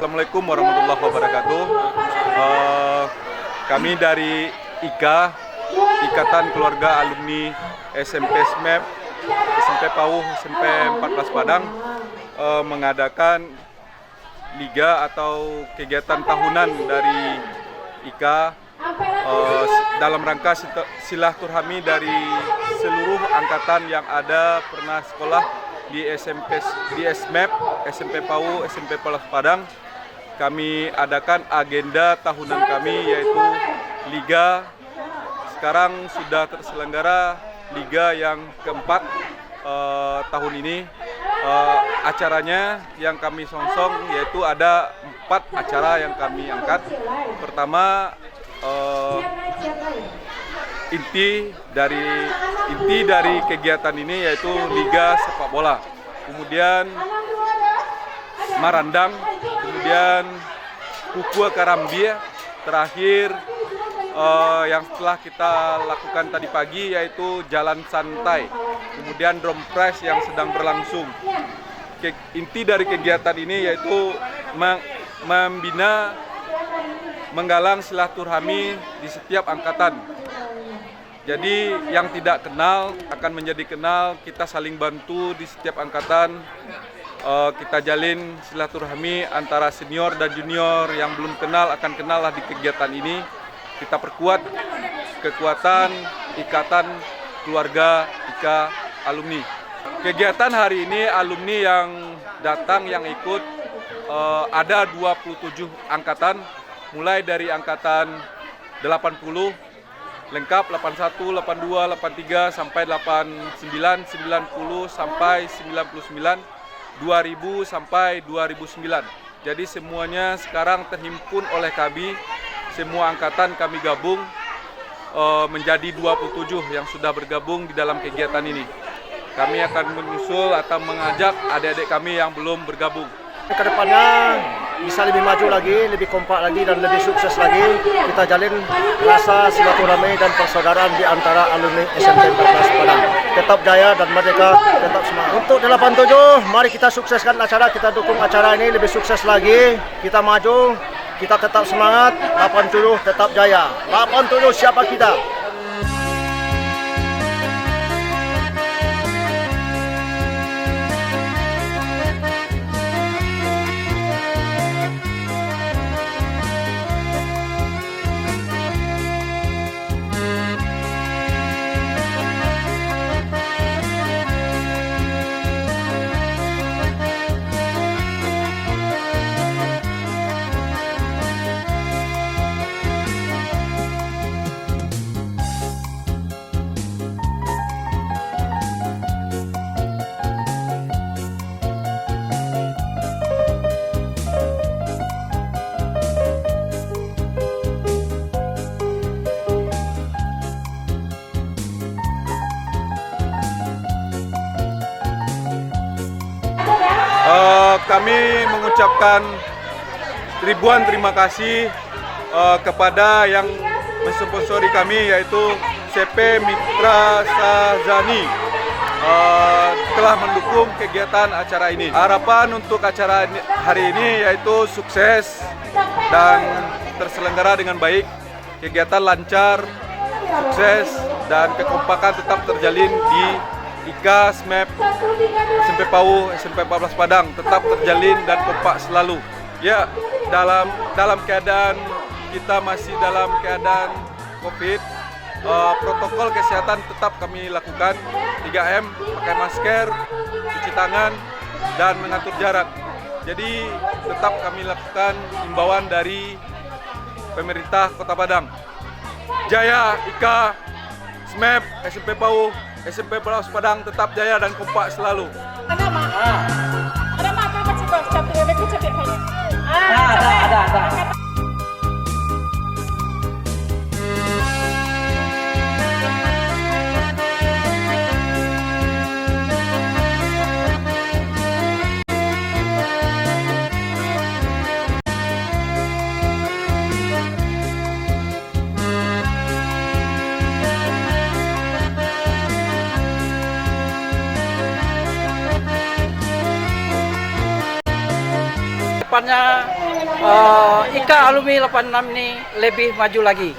Assalamualaikum warahmatullahi wabarakatuh. Kami dari IKA, Ikatan Keluarga Alumni SMP SMEP, SMP PAUH, SMP 14 Padang, mengadakan liga atau kegiatan tahunan dari IKA dalam rangka silaturahmi dari seluruh angkatan yang ada pernah sekolah di SMP, di SMEP, SMP PAUH, SMP 14 Padang. Kami adakan agenda tahunan kami yaitu liga. Sekarang sudah terselenggara liga yang keempat tahun ini. Acaranya yang kami songsong yaitu ada 4 acara yang kami angkat. Pertama, inti dari kegiatan ini yaitu liga sepak bola. Kemudian marandang, kemudian kukua karambia, terakhir yang setelah kita lakukan tadi pagi yaitu jalan santai, kemudian drum press yang sedang berlangsung. Inti dari kegiatan ini yaitu membina, menggalang silaturahmi di setiap angkatan. Jadi yang tidak kenal akan menjadi kenal, kita saling bantu di setiap angkatan. Kita jalin silaturahmi antara senior dan junior, yang belum kenal akan kenal lah di kegiatan ini. Kita perkuat kekuatan ikatan keluarga IKA alumni. Kegiatan hari ini alumni yang datang, yang ikut ada 27 angkatan, mulai dari angkatan 80, lengkap 81, 82, 83 sampai 89, 90 sampai 99, 2000 sampai 2009. Jadi semuanya sekarang terhimpun oleh kami, semua angkatan kami gabung menjadi 27 yang sudah bergabung di dalam kegiatan ini. Kami akan menyusul atau mengajak adik-adik kami yang belum bergabung. Kedepannya bisa lebih maju lagi, lebih kompak lagi, dan lebih sukses lagi. Kita jalin rasa silaturahmi dan persaudaraan di antara alumni SMP 14 Padang. Tetap jaya dan merdeka, tetap semangat. Untuk 87, mari kita sukseskan acara, kita dukung acara ini lebih sukses lagi. Kita maju, kita tetap semangat. 87 tetap jaya. 87 siapa kita? Kami mengucapkan ribuan terima kasih kepada yang mensponsori kami, yaitu CP Mitra Sazani, telah mendukung kegiatan acara ini. Harapan untuk acara hari ini yaitu sukses dan terselenggara dengan baik, kegiatan lancar, sukses, dan kekompakan tetap terjalin di IKA SMEP SMP PAU SMP 14 Padang, tetap terjalin dan kompak selalu. Ya, dalam keadaan kita masih dalam keadaan COVID, protokol kesehatan tetap kami lakukan, 3M, pakai masker, cuci tangan, dan mengatur jarak. Jadi tetap kami lakukan himbauan dari pemerintah Kota Padang. Jaya IKA SMEP SMP PAU SMP 14 Padang tetap jaya dan kompak selalu. Ada mak. Ada mak apa coba satu lebih cepat kayaknya. Ada. Depannya IKA alumni 86 ini lebih maju lagi.